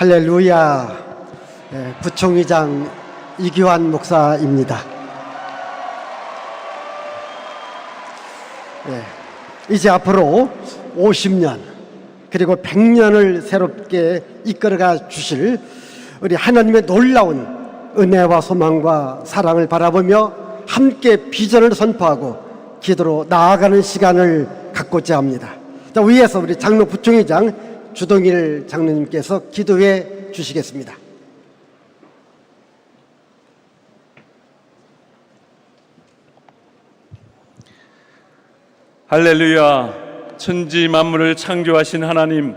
할렐루야. 부총회장 이규환 목사입니다. 이제 앞으로 50년 그리고 100년을 새롭게 이끌어가 주실 우리 하나님의 놀라운 은혜와 소망과 사랑을 바라보며 함께 비전을 선포하고 기도로 나아가는 시간을 갖고자 합니다. 자, 위에서 우리 장로 부총회장 주동일 장로님께서 기도해 주시겠습니다. 할렐루야. 천지 만물을 창조하신 하나님,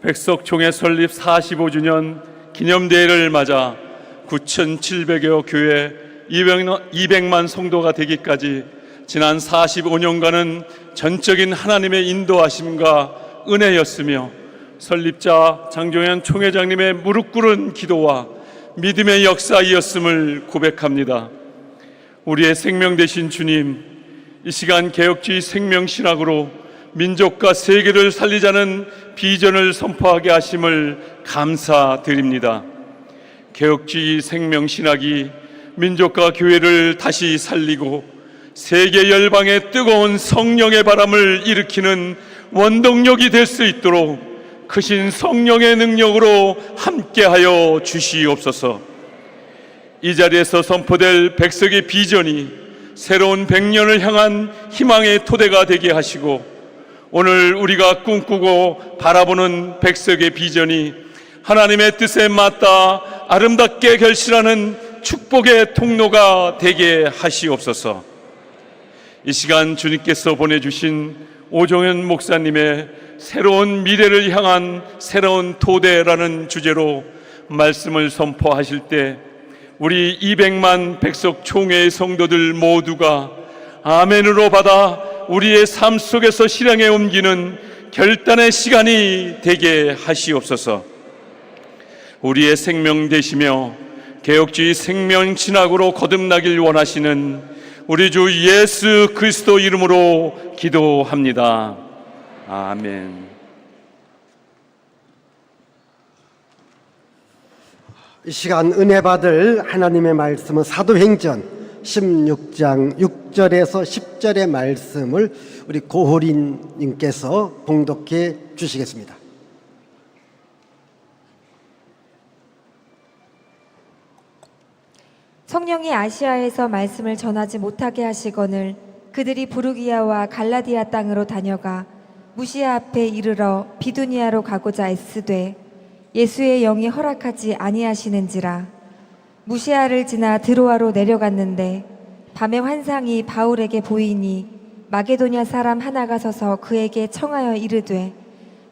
백석총회 설립 45주년 기념대회를 맞아 9,700여 교회 200만 성도가 되기까지 지난 45년간은 전적인 하나님의 인도하심과 은혜였으며 설립자 장종현 총회장님의 무릎 꿇은 기도와 믿음의 역사이었음을 고백합니다. 우리의 생명 되신 주님, 이 시간 개혁주의 생명신학으로 민족과 세계를 살리자는 비전을 선포하게 하심을 감사드립니다. 개혁주의 생명신학이 민족과 교회를 다시 살리고 세계 열방의 뜨거운 성령의 바람을 일으키는 원동력이 될 수 있도록 크신 성령의 능력으로 함께하여 주시옵소서. 이 자리에서 선포될 백석의 비전이 새로운 100년을 향한 희망의 토대가 되게 하시고, 오늘 우리가 꿈꾸고 바라보는 백석의 비전이 하나님의 뜻에 맞다 아름답게 결실하는 축복의 통로가 되게 하시옵소서. 이 시간 주님께서 보내주신 오종현 목사님의 새로운 미래를 향한 새로운 토대라는 주제로 말씀을 선포하실 때 우리 200만 백석 총회의 성도들 모두가 아멘으로 받아 우리의 삶 속에서 실행에 옮기는 결단의 시간이 되게 하시옵소서. 우리의 생명 되시며 개혁주의 생명신학으로 거듭나길 원하시는 우리 주 예수 그리스도 이름으로 기도합니다. 아멘. 이 시간 은혜 받을 하나님의 말씀은 사도행전 16장 6절에서 10절의 말씀을 우리 고호린님께서 봉독해 주시겠습니다. 성령이 아시아에서 말씀을 전하지 못하게 하시거늘 그들이 부르기아와 갈라디아 땅으로 다녀가 무시아 앞에 이르러 비두니아로 가고자 애쓰되 예수의 영이 허락하지 아니하시는지라. 무시아를 지나 드로아로 내려갔는데 밤에 환상이 바울에게 보이니 마게도냐 사람 하나가 서서 그에게 청하여 이르되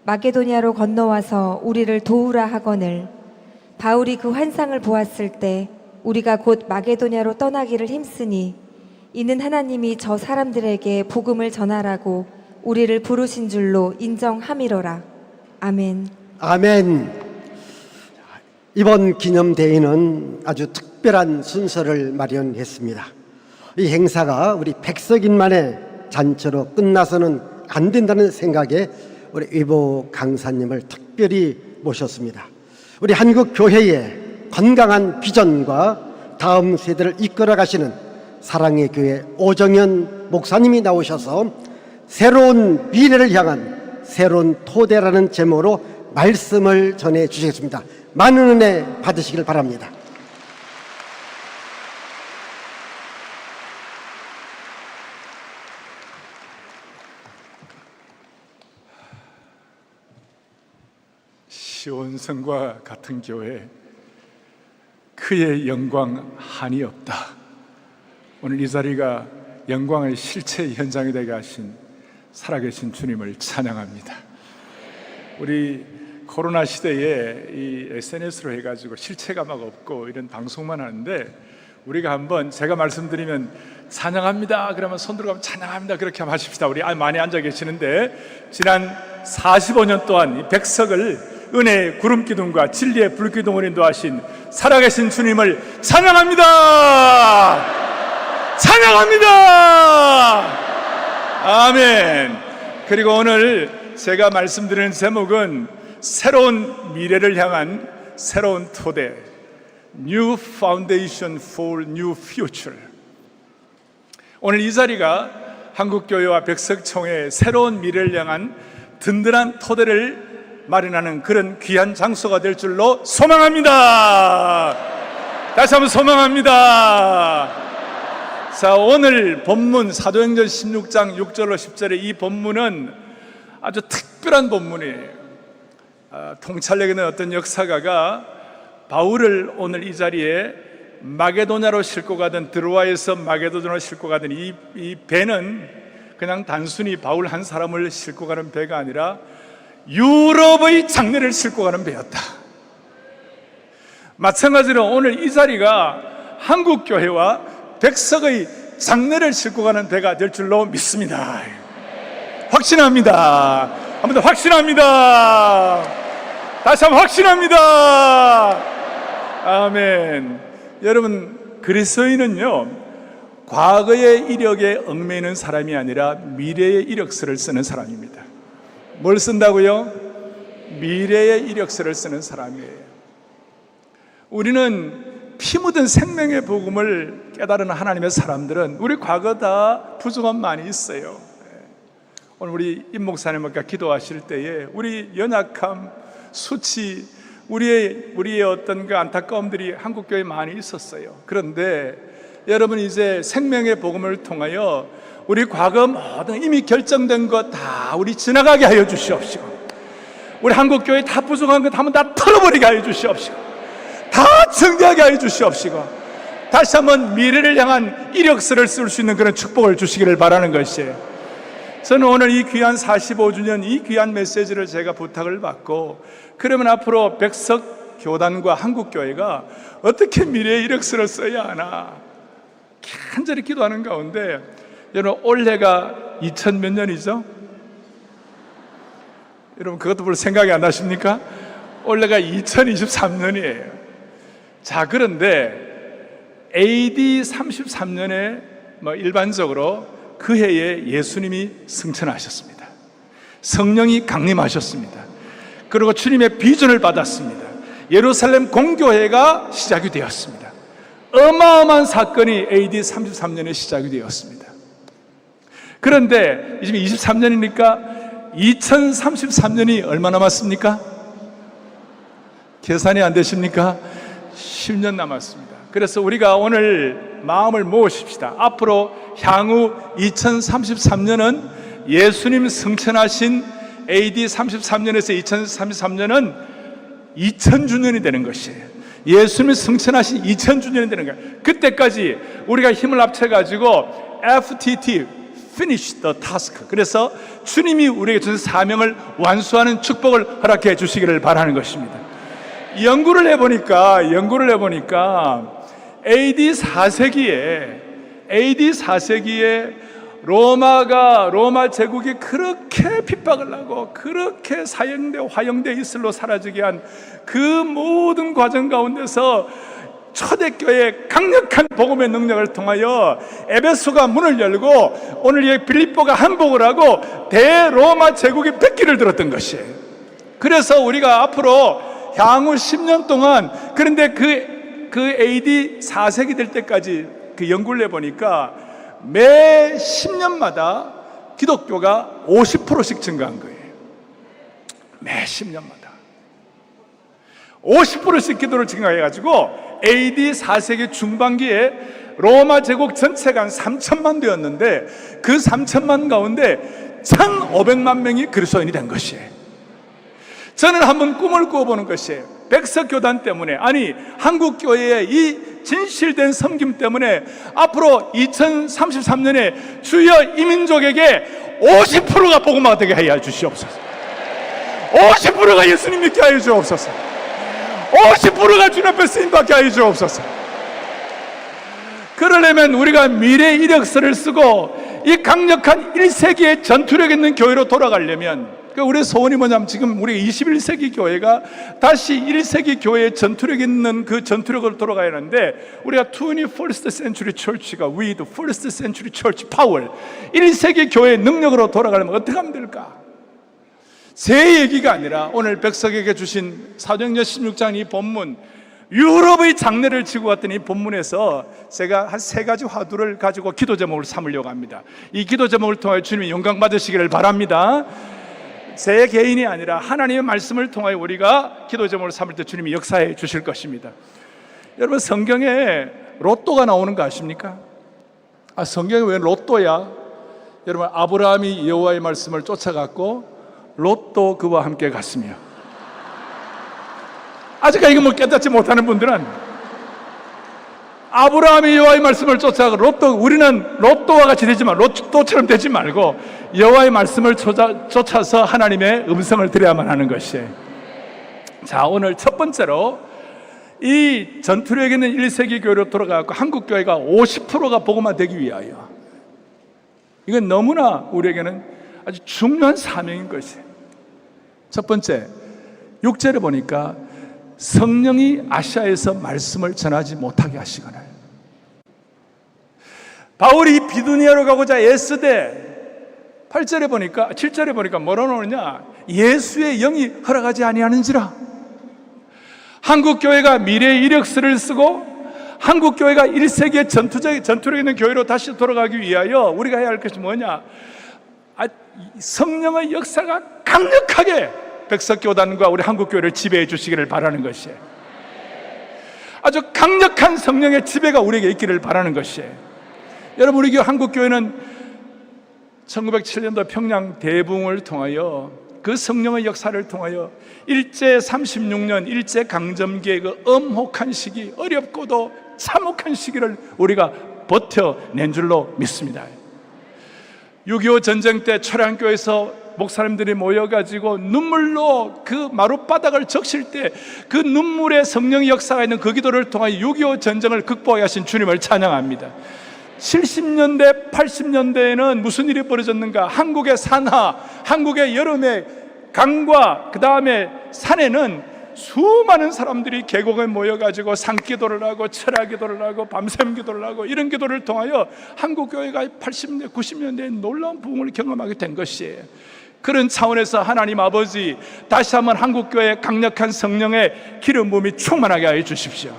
마게도냐로 건너와서 우리를 도우라 하거늘 바울이 그 환상을 보았을 때 우리가 곧 마게도냐로 떠나기를 힘쓰니 이는 하나님이 저 사람들에게 복음을 전하라고 우리를 부르신 줄로 인정함이로라. 아멘. 아멘. 이번 기념대회는 아주 특별한 순서를 마련했습니다. 이 행사가 우리 백석인만의 잔치로 끝나서는 안 된다는 생각에 우리 의보 강사님을 특별히 모셨습니다. 우리 한국 교회의 건강한 비전과 다음 세대를 이끌어 가시는 사랑의 교회 오정현 목사님이 나오셔서 새로운 미래를 향한 새로운 토대라는 제목으로 말씀을 전해 주시겠습니다. 많은 은혜 받으시길 바랍니다. 시온성과 같은 교회, 그의 영광 한이 없다. 오늘 이 자리가 영광의 실체 현장이 되게 하신 살아계신 주님을 찬양합니다. 우리 코로나 시대에 이 SNS로 해가지고 실체가 막 없고 이런 방송만 하는데, 우리가 한번 제가 말씀드리면 찬양합니다 그러면 손 들어가면 찬양합니다 그렇게 한번 하십시다. 우리 많이 앉아 계시는데 지난 45년 동안 이 백석을 은혜의 구름기둥과 진리의 불기둥을 인도하신 살아계신 주님을 찬양합니다. 찬양합니다. 아멘. 그리고 오늘 제가 말씀드리는 제목은 새로운 미래를 향한 새로운 토대, New Foundation for New Future. 오늘 이 자리가 한국교회와 백석총회의 새로운 미래를 향한 든든한 토대를 마련하는 그런 귀한 장소가 될 줄로 소망합니다. 다시 한번 소망합니다. 자, 오늘 본문 사도행전 16장 6절로 10절의 이 본문은 아주 특별한 본문이에요. 통찰력 있는 어떤 역사가가 바울을 오늘 이 자리에 마게도냐로 싣고 가던, 드로아에서 마게도냐로 싣고 가던 이 배는 그냥 단순히 바울 한 사람을 싣고 가는 배가 아니라 유럽의 장례를 싣고 가는 배였다. 마찬가지로 오늘 이 자리가 한국교회와 백석의 장례를 싣고 가는 배가 될 줄로 믿습니다. 확신합니다. 한 번 더 확신합니다. 다시 한번 확신합니다. 아멘. 여러분, 그리스도인은요, 과거의 이력에 얽매이는 사람이 아니라 미래의 이력서를 쓰는 사람입니다. 뭘 쓴다고요? 미래의 이력서를 쓰는 사람이에요. 우리는 피 묻은 생명의 복음을 깨달은 하나님의 사람들은 우리 과거 다 부족함 많이 있어요. 오늘 우리 임 목사님과 기도하실 때에 우리 연약함, 수치, 우리의 어떤 그 안타까움들이 한국교회에 많이 있었어요. 그런데 여러분, 이제 생명의 복음을 통하여 우리 과거 모든 이미 결정된 것 다 우리 지나가게 하여 주시옵시고, 우리 한국교회 다 부족한 것 한번 다 털어버리게 하여 주시옵시고, 다 정리하게 하여 주시옵시고, 다시 한번 미래를 향한 이력서를 쓸 수 있는 그런 축복을 주시기를 바라는 것이에요. 저는 오늘 이 귀한 45주년 이 귀한 메시지를 제가 부탁을 받고, 그러면 앞으로 백석 교단과 한국교회가 어떻게 미래의 이력서를 써야 하나 간절히 기도하는 가운데, 여러분, 올해가 2000 몇 년이죠? 여러분, 그것도 별로 생각이 안 나십니까? 올해가 2023년이에요. 자, 그런데 AD 33년에 일반적으로 그 해에 예수님이 승천하셨습니다. 성령이 강림하셨습니다. 그리고 주님의 비전을 받았습니다. 예루살렘 공교회가 시작이 되었습니다. 어마어마한 사건이 AD 33년에 시작이 되었습니다. 그런데 지금 23년이니까 2033년이 얼마 남았습니까? 계산이 안 되십니까? 10년 남았습니다. 그래서 우리가 오늘 마음을 모으십시다. 앞으로 향후 2033년은 예수님 승천하신 AD 33년에서 2033년은 2000주년이 되는 것이에요. 예수님이 승천하신 2000주년이 되는 거예요. 그때까지 우리가 힘을 합쳐가지고 FTT, Finish the Task, 그래서 주님이 우리에게 주신 사명을 완수하는 축복을 허락해 주시기를 바라는 것입니다. 연구를 해보니까 AD 4세기에 로마 제국이 그렇게 핍박을 하고 그렇게 화형돼 이슬로 사라지게 한 그 모든 과정 가운데서 초대교회의 강력한 복음의 능력을 통하여 에베소가 문을 열고 오늘 빌립보가 한복을 하고 대로마 제국이 백기를 들었던 것이에요. 그래서 우리가 앞으로 향후 10년 동안, 그런데 그 AD 4세기 될 때까지 그 연구를 해보니까 매 10년마다 기독교가 50%씩 증가한 거예요. 매 10년마다 50%씩 기도를 증가해가지고 AD 4세기 중반기에 로마 제국 전체가 한 3천만 되었는데 그 3천만 가운데 1,500만 명이 그리스도인이 된 것이에요. 저는 한번 꿈을 꾸어보는 것이에요. 백석교단 때문에, 아니 한국교회의 이 진실된 섬김 때문에 앞으로 2033년에 주여 이민족에게 50%가 복음화가 되게 하여 주시옵소서. 50%가 예수님 믿게 하여 주옵소서. 50%가 주님 앞에 쓰임받게 하여 주옵소서. 그러려면 우리가 미래 이력서를 쓰고 이 강력한 1세기의 전투력 있는 교회로 돌아가려면, 우리의 소원이 뭐냐면, 지금 우리 21세기 교회가 다시 1세기 교회의 전투력 있는 그 전투력으로 돌아가야 하는데, 우리가 21st century church가 with first century church power, 1세기 교회의 능력으로 돌아가려면 어떻게 하면 될까? 제 얘기가 아니라 오늘 백석에게 주신 사도행전 16장 이 본문, 유럽의 장례를 치고 왔던 이 본문에서 제가 한 3가지 화두를 가지고 기도 제목을 삼으려고 합니다. 이 기도 제목을 통해 주님이 영광 받으시기를 바랍니다. 제 개인이 아니라 하나님의 말씀을 통하여 우리가 기도 제목을 삼을 때 주님이 역사해 주실 것입니다. 여러분, 성경에 로또가 나오는 거 아십니까? 성경에 왜 로또야? 여러분, 아브라함이 여호와의 말씀을 쫓아갔고 로또 그와 함께 갔으며, 아직까지 이거 깨닫지 못하는 분들은 아브라함이 여호와의 말씀을 쫓아가고 우리는 로또와 같이 되지만 로또처럼 되지 말고 여호와의 말씀을 쫓아서 하나님의 음성을 들어야만 하는 것이에요. 자, 오늘 첫 번째로 이 전투력에 있는 1세기 교회로 돌아가고 한국 교회가 50%가 복음화 되기 위하여, 이건 너무나 우리에게는 아주 중요한 사명인 것이에요. 첫 번째, 6절에 보니까 성령이 아시아에서 말씀을 전하지 못하게 하시거늘. 바울이 비두니아로 가고자 애쓰되 7절에 보니까 뭐라 나오느냐? 예수의 영이 허락하지 아니하는지라. 한국 교회가 미래의 이력서를 쓰고 한국 교회가 1세기의 전투력 있는 교회로 다시 돌아가기 위하여 우리가 해야 할 것이 뭐냐? 성령의 역사가 강력하게 백석교단과 우리 한국교회를 지배해 주시기를 바라는 것이에요. 아주 강력한 성령의 지배가 우리에게 있기를 바라는 것이에요. 여러분, 우리 한국교회는 1907년도 평양 대붕을 통하여 그 성령의 역사를 통하여 일제 36년 일제 강점기의 그 엄혹한 시기, 어렵고도 참혹한 시기를 우리가 버텨낸 줄로 믿습니다. 6.25 전쟁 때 초량교에서 목사님들이 모여가지고 눈물로 그 마룻바닥을 적실 때 그 눈물의 성령의 역사가 있는 그 기도를 통하여 6.25 전쟁을 극복하게 하신 주님을 찬양합니다. 70년대, 80년대에는 무슨 일이 벌어졌는가? 한국의 산하, 한국의 여름의 강과 그 다음에 산에는 수많은 사람들이 계곡에 모여가지고 산기도를 하고 철야기도를 하고 밤샘 기도를 하고 이런 기도를 통하여 한국교회가 80년대, 90년대에 놀라운 부흥을 경험하게 된 것이에요. 그런 차원에서 하나님 아버지, 다시 한번 한국교회의 강력한 성령의 기름 부음이 충만하게 하여 주십시오.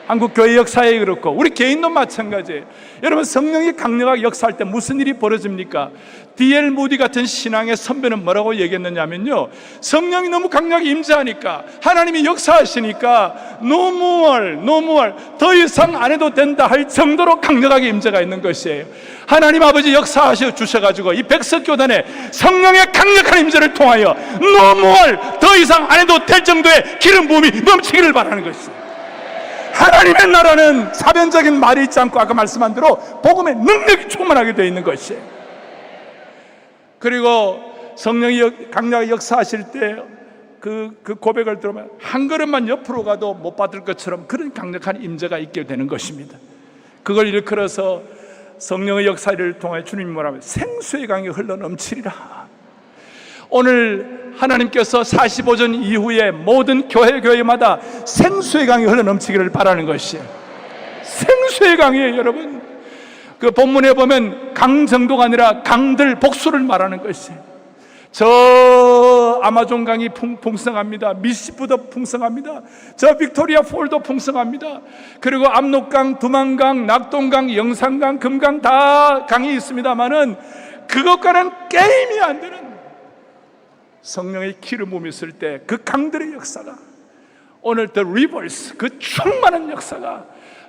한국교회 역사에 그렇고 우리 개인도 마찬가지예요. 여러분, 성령이 강력하게 역사할 때 무슨 일이 벌어집니까? D.L. 무디 같은 신앙의 선배는 뭐라고 얘기했느냐면요, 성령이 너무 강력하게 임재하니까, 하나님이 역사하시니까 no more 더 이상 안 해도 된다 할 정도로 강력하게 임재가 있는 것이에요. 하나님 아버지 역사하셔 주셔가지고 이 백석교단의 성령의 강력한 임재를 통하여 no more 더 이상 안 해도 될 정도의 기름 부음이 넘치기를 바라는 것이에요. 하나님의 나라는 사변적인 말이 있지 않고 아까 말씀한 대로 복음의 능력이 충만하게 되어 있는 것이에요. 그리고 성령이 강력하게 역사하실 때 그 고백을 들으면 한 걸음만 옆으로 가도 못 받을 것처럼 그런 강력한 임재가 있게 되는 것입니다. 그걸 일컬어서 성령의 역사를 통해 주님이 뭐라면 생수의 강이 흘러 넘치리라. 오늘 하나님께서 45전 이후에 모든 교회마다 생수의 강이 흘러 넘치기를 바라는 것이에요. 생수의 강이에요, 여러분. 그 본문에 보면 강 정도가 아니라 강들 복수를 말하는 것이에요. 저 아마존 강이 풍성합니다. 미시푸도 풍성합니다. 저 빅토리아 폴도 풍성합니다. 그리고 압록강, 두만강, 낙동강, 영산강, 금강 다 강이 있습니다만은 그것과는 게임이 안 되는 성령의 기름 부음이 있을 때 그 강들의 역사가, 오늘 The Rivers, 그 충만한 역사가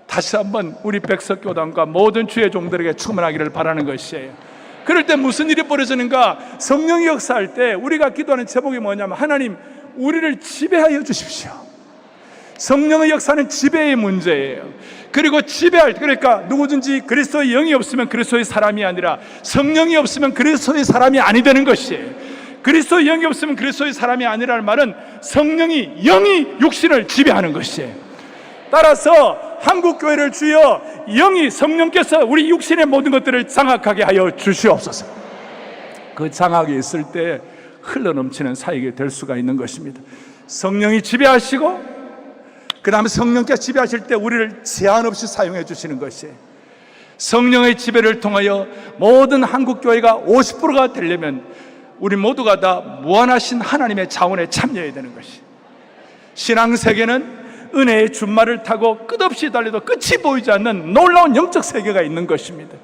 다시 한번 우리 백석교단과 모든 주의 종들에게 충만하기를 바라는 것이에요. 그럴 때 무슨 일이 벌어지는가? 성령이 역사할 때 우리가 기도하는 제목이 뭐냐면, 하나님 우리를 지배하여 주십시오. 성령의 역사는 지배의 문제예요. 그리고 그러니까 누구든지 그리스도의 영이 없으면 그리스도의 사람이 아니라 성령이 없으면 그리스도의 사람이 아니 되는 것이에요. 그리스도의 영이 없으면 그리스도의 사람이 아니라는 말은 성령이, 영이 육신을 지배하는 것이에요. 따라서 한국교회를 주여 영이, 성령께서 우리 육신의 모든 것들을 장악하게 하여 주시옵소서. 그 장악이 있을 때 흘러넘치는 사역이 될 수가 있는 것입니다. 성령이 지배하시고 그 다음에 성령께서 지배하실 때 우리를 제한 없이 사용해 주시는 것이에요. 성령의 지배를 통하여 모든 한국교회가 50%가 되려면 우리 모두가 다 무한하신 하나님의 자원에 참여해야 되는 것이, 신앙 세계는 은혜의 준말을 타고 끝없이 달려도 끝이 보이지 않는 놀라운 영적 세계가 있는 것입니다.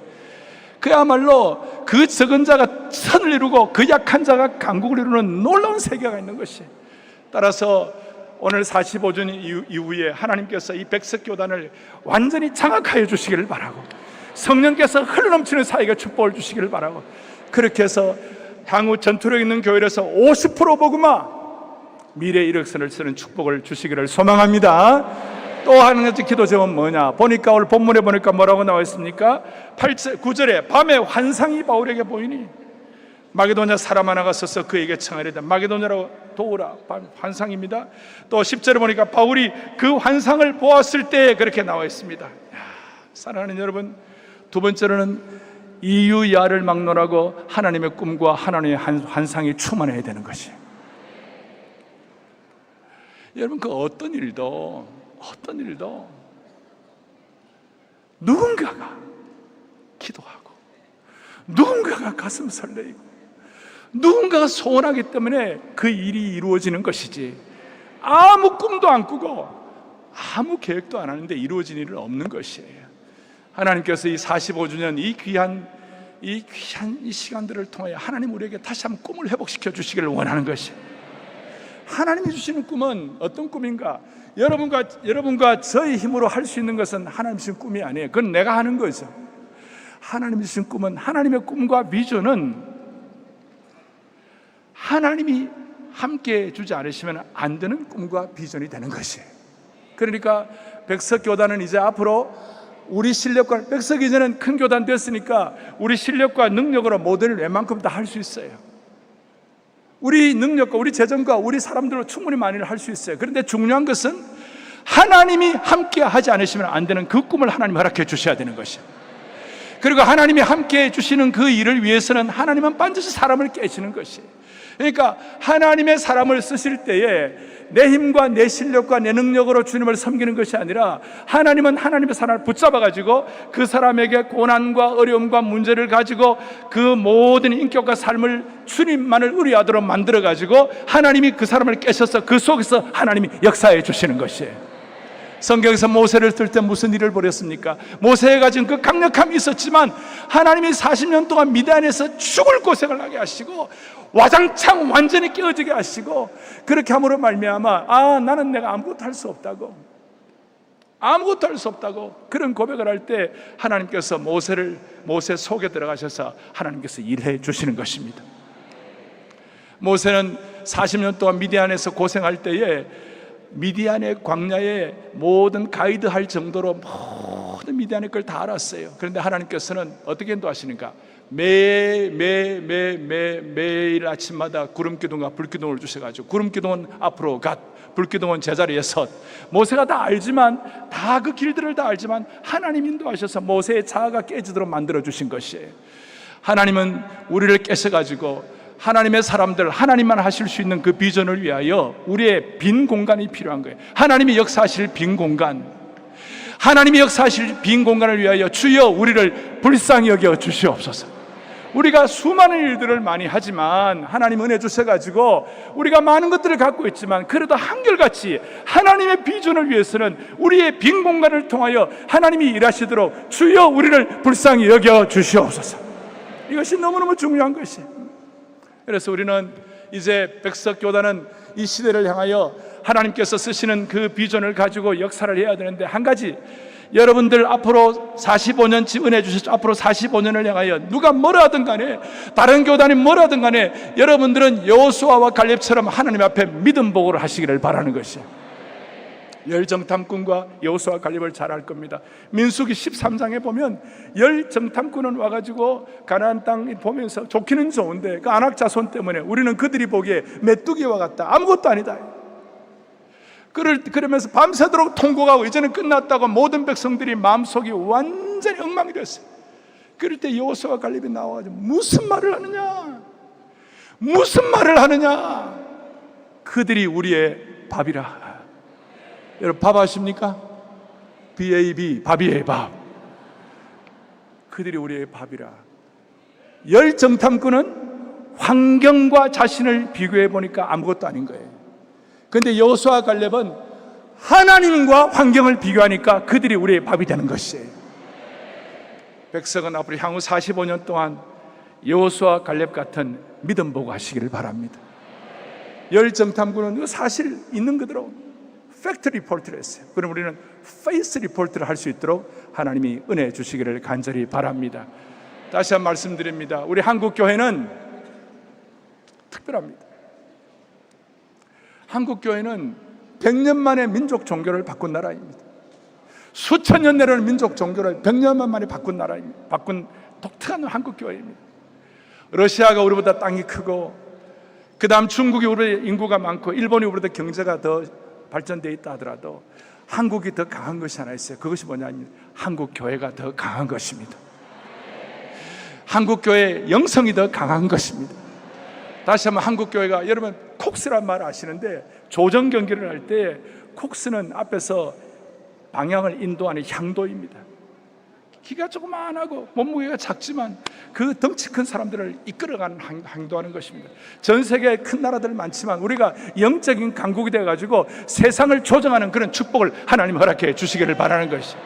그야말로 그 적은 자가 선을 이루고 그 약한 자가 강국을 이루는 놀라운 세계가 있는 것이, 따라서 오늘 45주 이후에 하나님께서 이 백석교단을 완전히 장악하여 주시기를 바라고, 성령께서 흘러넘치는 사역의 축복을 주시기를 바라고, 그렇게 해서 향후 전투력 있는 교회에서 50% 복음화, 미래의 이력선을 쓰는 축복을 주시기를 소망합니다. 또 한 가지 기도 제목은 뭐냐? 보니까 오늘 본문에 보니까 뭐라고 나와 있습니까? 9절에 밤에 환상이 바울에게 보이니 마게도냐 사람 하나가 서서 그에게 청하려다. 마게도냐로 도우라, 환상입니다. 또 10절에 보니까 바울이 그 환상을 보았을 때 그렇게 나와 있습니다. 사랑하는 여러분, 두 번째로는 이유야를 막론하고 하나님의 꿈과 하나님의 환상이 충만해야 되는 것이에요. 여러분, 그 어떤 일도 누군가가 기도하고, 누군가가 가슴 설레이고, 누군가가 소원하기 때문에 그 일이 이루어지는 것이지, 아무 꿈도 안 꾸고 아무 계획도 안 하는데 이루어진 일은 없는 것이에요. 하나님께서 이 45주년 이 귀한 이 시간들을 통하여 하나님 우리에게 다시 한번 꿈을 회복시켜 주시기를 원하는 것이에요. 하나님이 주시는 꿈은 어떤 꿈인가? 여러분과 저의 힘으로 할 수 있는 것은 하나님 주신 꿈이 아니에요. 그건 내가 하는 거죠. 하나님이 주신 꿈은, 하나님의 꿈과 비전은 하나님이 함께 주지 않으시면 안 되는 꿈과 비전이 되는 것이에요. 그러니까 백석교단은 이제 앞으로 우리 실력과, 백석 이제는 큰 교단 됐으니까 우리 실력과 능력으로 모든 웬만큼 다 할 수 있어요. 우리 능력과 우리 재정과 우리 사람들로 충분히 많이 할 수 있어요. 그런데 중요한 것은 하나님이 함께 하지 않으시면 안 되는 그 꿈을 하나님 허락해 주셔야 되는 것이에요. 그리고 하나님이 함께 주시는 그 일을 위해서는 하나님은 반드시 사람을 깨시는 것이에요. 그러니까 하나님의 사람을 쓰실 때에 내 힘과 내 실력과 내 능력으로 주님을 섬기는 것이 아니라, 하나님은 하나님의 사람을 붙잡아 가지고 그 사람에게 고난과 어려움과 문제를 가지고 그 모든 인격과 삶을 주님만을 의뢰하도록 만들어 가지고 하나님이 그 사람을 깨셔서 그 속에서 하나님이 역사해 주시는 것이에요. 성경에서 모세를 쓸 때 무슨 일을 벌였습니까? 모세가 가진 그 강력함이 있었지만 하나님이 40년 동안 미디안에서 죽을 고생을 하게 하시고 와장창 완전히 깨어지게 하시고, 그렇게 함으로 말미암아 나는 내가 아무것도 할 수 없다고, 아무것도 할 수 없다고 그런 고백을 할 때 하나님께서 모세 속에 들어가셔서 하나님께서 일해 주시는 것입니다. 모세는 40년 동안 미디안에서 고생할 때에 미디안의 광야에 모든 가이드 할 정도로 모든 미디안의 걸 다 알았어요. 그런데 하나님께서는 어떻게 인도하시는가? 매일 아침마다 구름기둥과 불기둥을 주셔가지고, 구름기둥은 앞으로 갓, 불기둥은 제자리에 섰. 모세가 다 알지만, 다 그 길들을 다 알지만 하나님 인도하셔서 모세의 자아가 깨지도록 만들어 주신 것이에요. 하나님은 우리를 깨셔가지고 하나님의 사람들, 하나님만 하실 수 있는 그 비전을 위하여 우리의 빈 공간이 필요한 거예요. 하나님이 역사하실 빈 공간, 하나님이 역사하실 빈 공간을 위하여 주여 우리를 불쌍히 여겨 주시옵소서. 우리가 수많은 일들을 많이 하지만 하나님 은혜 주셔가지고 우리가 많은 것들을 갖고 있지만, 그래도 한결같이 하나님의 비전을 위해서는 우리의 빈 공간을 통하여 하나님이 일하시도록 주여 우리를 불쌍히 여겨 주시옵소서. 이것이 너무너무 중요한 것이에요. 그래서 우리는 이제 백석교단은 이 시대를 향하여 하나님께서 쓰시는 그 비전을 가지고 역사를 해야 되는데, 한 가지, 여러분들 앞으로 45년치 은혜 주셨죠. 앞으로 45년을 향하여 누가 뭐라 하든 간에, 다른 교단이 뭐라 하든 간에 여러분들은 여호수아와 갈렙처럼 하나님 앞에 믿음 보고를 하시기를 바라는 것이에요. 열정탐꾼과 여호수아 갈렙을 잘 알 겁니다. 민수기 13장에 보면 열정탐꾼은 와가지고 가나안 땅 보면서 좋기는 좋은데 그 안악 자손 때문에 우리는 그들이 보기에 메뚜기와 같다, 아무것도 아니다, 그러면서 밤새도록 통곡하고 이제는 끝났다고 모든 백성들이 마음속이 완전히 엉망이 됐어요. 그럴 때 여호수아 갈렙이 나와가지고 무슨 말을 하느냐, 무슨 말을 하느냐, 그들이 우리의 밥이라. 여러분, 밥 아십니까? BAB, 밥이에요, 밥. 그들이 우리의 밥이라. 열정탐꾼은 환경과 자신을 비교해 보니까 아무것도 아닌 거예요. 그런데 여호수아와 갈렙은 하나님과 환경을 비교하니까 그들이 우리의 밥이 되는 것이에요. 백성은 앞으로 향후 45년 동안 여호수아와 갈렙 같은 믿음 보고 하시기를 바랍니다. 열정탐구는 사실 있는 그대로 팩트 리포트를 했어요. 그럼 우리는 페이스 리포트를 할 수 있도록 하나님이 은혜 주시기를 간절히 바랍니다. 다시 한 번 말씀드립니다. 우리 한국 교회는 특별합니다. 한국 교회는 100년 만에 민족 종교를 바꾼 나라입니다. 수천 년 내려오는 민족 종교를 100년 만에 바꾼 나라입니다. 바꾼 독특한 한국 교회입니다. 러시아가 우리보다 땅이 크고, 그 다음 중국이 우리보다 인구가 많고, 일본이 우리보다 경제가 더 발전되어 있다 하더라도 한국이 더 강한 것이 하나 있어요. 그것이 뭐냐면 한국 교회가 더 강한 것입니다. 한국 교회의 영성이 더 강한 것입니다. 다시 한번 한국 교회가, 여러분 콕스란 말 아시는데, 조정 경기를 할 때 콕스는 앞에서 방향을 인도하는 향도입니다. 키가 조그만하고 몸무게가 작지만 그 덩치 큰 사람들을 이끌어가는 행동하는 것입니다. 전 세계에 큰 나라들 많지만 우리가 영적인 강국이 되어가지고 세상을 조정하는 그런 축복을 하나님 허락해 주시기를 바라는 것이죠.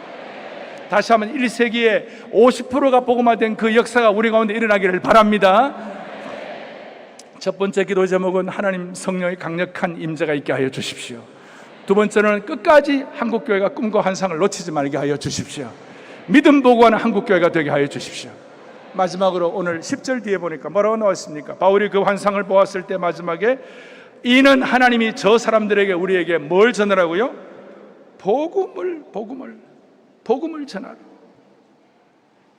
다시 한번 1세기에 50%가 복음화된 그 역사가 우리 가운데 일어나기를 바랍니다. 첫 번째 기도 제목은 하나님 성령의 강력한 임재가 있게 하여 주십시오. 두 번째는 끝까지 한국교회가 꿈과 환상을 놓치지 말게 하여 주십시오. 믿음 보고하는 한국교회가 되게 하여 주십시오. 마지막으로 오늘 10절 뒤에 보니까 뭐라고 나왔습니까? 바울이 그 환상을 보았을 때 마지막에 이는 하나님이 저 사람들에게 우리에게 뭘 전하라고요? 복음을 전하라.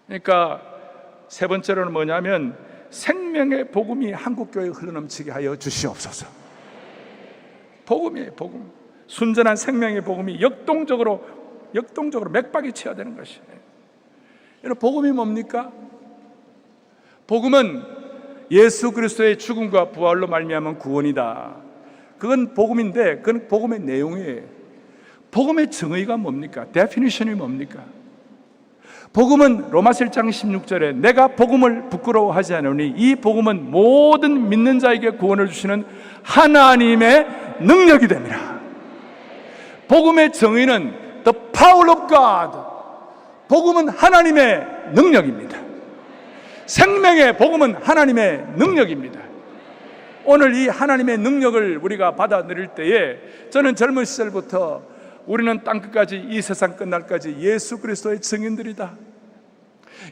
그러니까 세 번째로는 뭐냐면 생명의 복음이 한국교회에 흘러넘치게 하여 주시옵소서. 복음이에요. 복음. 순전한 생명의 복음이 역동적으로 맥박이 쳐야 되는 것이에요. 여러분, 복음이 뭡니까? 복음은 예수 그리스도의 죽음과 부활로 말미암은 구원이다. 그건 복음인데, 그건 복음의 내용이에요. 복음의 정의가 뭡니까? 데피니션이 뭡니까? 복음은 로마서 1장 16절에 내가 복음을 부끄러워하지 않으니 이 복음은 모든 믿는 자에게 구원을 주시는 하나님의 능력이 됩니다. 복음의 정의는 The power of God. 복음은 하나님의 능력입니다. 생명의 복음은 하나님의 능력입니다. 오늘 이 하나님의 능력을 우리가 받아들일 때에 저는 젊은 시절부터 우리는 땅끝까지, 이 세상 끝날까지 예수 그리스도의 증인들이다.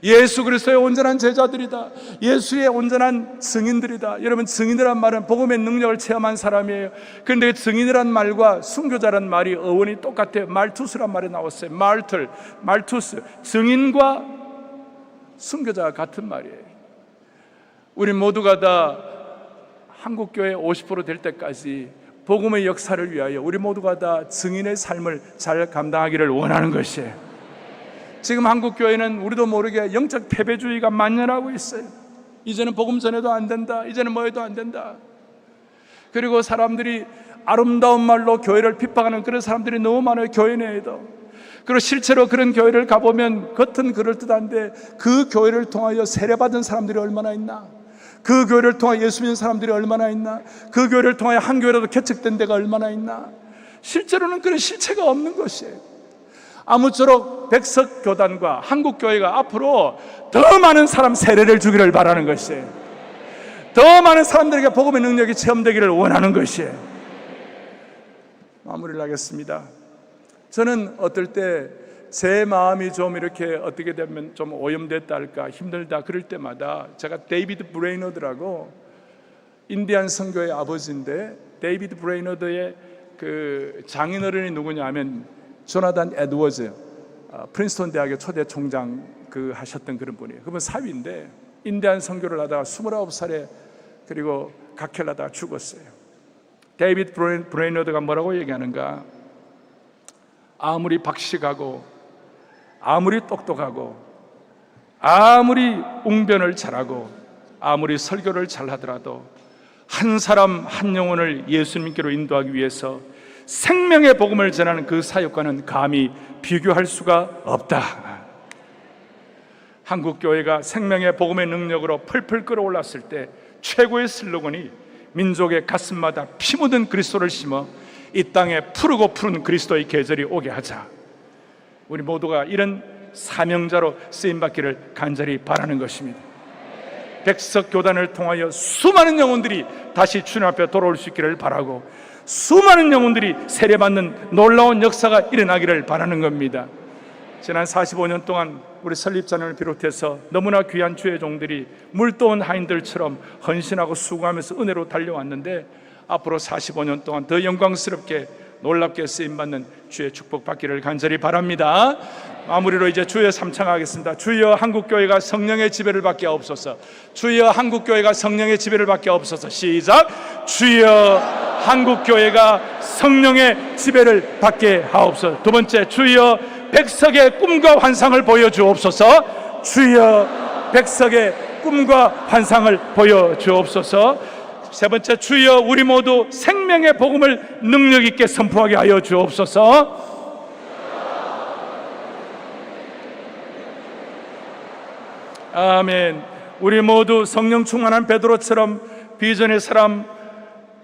예수 그리스도의 온전한 제자들이다. 예수의 온전한 증인들이다. 여러분, 증인이란 말은 복음의 능력을 체험한 사람이에요. 그런데 증인이란 말과 순교자란 말이 어원이 똑같아요. 말투스란 말이 나왔어요. 말투스. 증인과 순교자가 같은 말이에요. 우리 모두가 다 한국교회 50% 될 때까지 복음의 역사를 위하여 우리 모두가 다 증인의 삶을 잘 감당하기를 원하는 것이에요. 지금 한국교회는 우리도 모르게 영적 패배주의가 만연하고 있어요. 이제는 복음 전해도 안 된다. 이제는 뭐 해도 안 된다. 그리고 사람들이 아름다운 말로 교회를 핍박하는 그런 사람들이 너무 많아요. 교회 내에도. 그리고 실제로 그런 교회를 가보면 겉은 그럴듯한데 그 교회를 통하여 세례받은 사람들이 얼마나 있나? 그 교회를 통하여 예수 믿는 사람들이 얼마나 있나? 그 교회를 통하여 한 교회라도 개척된 데가 얼마나 있나? 실제로는 그런 실체가 없는 것이에요. 아무쪼록 백석교단과 한국교회가 앞으로 더 많은 사람 세례를 주기를 바라는 것이에요. 더 많은 사람들에게 복음의 능력이 체험되기를 원하는 것이에요. 마무리를 하겠습니다. 저는 어떨 때 제 마음이 좀 이렇게 어떻게 되면 좀 오염됐다 할까, 힘들다 그럴 때마다 제가 데이비드 브레이너드라고 인디안 선교의 아버지인데, 데이비드 브레이너드의 그 장인어른이 누구냐 하면 조나단 에드워즈, 프린스턴 대학의 초대 총장 하셨던 그런 분이에요. 그분 사위인데 인디안 선교를 하다가 29살에 그리고 각혈을 하다가 죽었어요. 데이비드 브레이너드가 뭐라고 얘기하는가? 아무리 박식하고 아무리 똑똑하고 아무리 웅변을 잘하고 아무리 설교를 잘하더라도 한 사람 한 영혼을 예수님께로 인도하기 위해서 생명의 복음을 전하는 그 사역과는 감히 비교할 수가 없다. 한국교회가 생명의 복음의 능력으로 펄펄 끓어올랐을 때 최고의 슬로건이 민족의 가슴마다 피 묻은 그리스도를 심어 이 땅에 푸르고 푸른 그리스도의 계절이 오게 하자. 우리 모두가 이런 사명자로 쓰임받기를 간절히 바라는 것입니다. 백석교단을 통하여 수많은 영혼들이 다시 주님 앞에 돌아올 수 있기를 바라고, 수많은 영혼들이 세례받는 놀라운 역사가 일어나기를 바라는 겁니다. 지난 45년 동안 우리 설립자님을 비롯해서 너무나 귀한 주의 종들이 물떠온 하인들처럼 헌신하고 수고하면서 은혜로 달려왔는데, 앞으로 45년 동안 더 영광스럽게 놀랍게 쓰임받는 주의 축복받기를 간절히 바랍니다. 마무리로 이제 주여 삼창하겠습니다. 주여 한국교회가 성령의 지배를 받게 하옵소서. 주여 한국교회가 성령의 지배를 받게 하옵소서. 시작. 주여 한국교회가 성령의 지배를 받게 하옵소서. 두 번째, 주여 백석의 꿈과 환상을 보여주옵소서. 주여 백석의 꿈과 환상을 보여주옵소서. 세 번째, 주여 우리 모두 생명의 복음을 능력 있게 선포하게 하여 주옵소서. 아멘. 우리 모두 성령 충만한 베드로처럼, 비전의 사람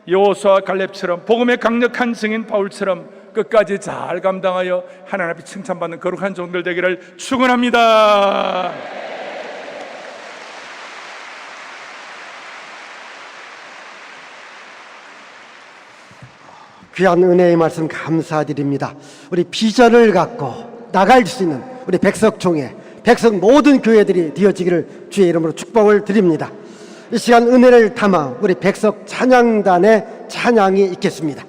여호수아 갈렙처럼, 복음의 강력한 증인 바울처럼 끝까지 잘 감당하여 하나님 앞에 칭찬받는 거룩한 종들 되기를 축원합니다. 귀한 은혜의 말씀 감사드립니다. 우리 비전을 갖고 나갈 수 있는 우리 백석총회, 백석 모든 교회들이 되어지기를 주의 이름으로 축복을 드립니다. 이 시간 은혜를 담아 우리 백석 찬양단의 찬양이 있겠습니다.